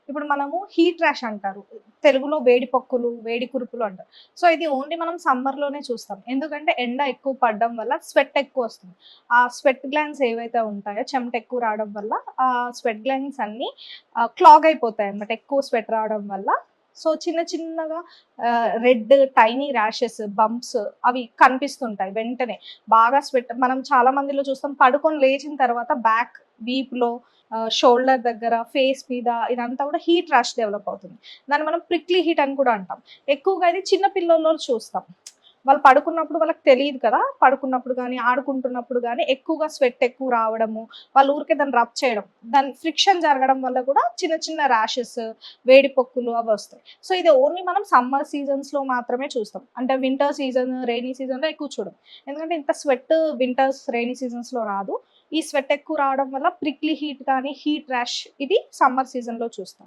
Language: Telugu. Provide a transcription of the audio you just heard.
ఇప్పుడు మనము హీట్ ర్యాష్ అంటారు. తెలుగులో వేడి పొక్కులు, వేడి కురుపులు అంటారు. సో, ఇది ఓన్లీ మనం సమ్మర్‌లోనే చూస్తాం. ఎందుకంటే ఎండ ఎక్కువ పడడం వల్ల స్వెట్ ఎక్కువొస్తుంది. ఆ స్వెట్ గ్లాండ్స్ ఏవైతే ఉంటాయో చెమట ఎక్కువ రావడం వల్ల ఆ స్వెట్ గ్లాండ్స్ అన్నీ క్లాగ్ అయిపోతాయన్నమాట. ఎక్కువ స్వెట్ రావడం వల్ల. సో, చిన్న చిన్నగా రెడ్ టైనీ ర్యాషెస్, బంప్స్ అవి కనిపిస్తుంటాయి వెంటనే. బాగా స్వెట్ మనం చాలా మందిలో చూస్తాం పడుకొని లేచిన తర్వాత బ్యాక్ వీప్‌లో షోల్డర్ దగ్గర, ఫేస్ మీద ఇదంతా కూడా హీట్ ర్యాష్ డెవలప్ అవుతుంది. దాన్ని మనం ప్రిక్లీ హీట్ అని కూడా అంటాం. ఎక్కువగా ఇది చిన్న పిల్లల్లో చూస్తాం. వాళ్ళు పడుకున్నప్పుడు వాళ్ళకి తెలీదు కదా! పడుకున్నప్పుడు గానీ, ఆడుకుంటున్నప్పుడు గానీ ఎక్కువగా స్వెట్ ఎక్కువ రావడము, వాళ్ళు ఊరికే దాన్ని రబ్ చేయడం. దాని ఫ్రిక్షన్ జరగడం వల్ల కూడా చిన్న చిన్న ర్యాషెస్, వేడి పొక్కులు అవొస్తాయి. సో, ఇది ఓన్లీ మనం సమ్మర్ సీజన్స్‌లో మాత్రమే చూస్తాం. అంటే వింటర్ సీజన్, రెయినీ సీజన్‌లో ఎక్కువ చూడం. ఎందుకంటే ఇంత స్వెట్ వింటర్స్, రెయినీ సీజన్స్‌లో రాదు. ఈ స్వెట్ ఎక్కువ రావడం వల్ల ప్రిక్లీ హీట్ కానీ, హీట్ ర్యాష్ ఇది సమ్మర్ సీజన్‌లో చూస్తాం.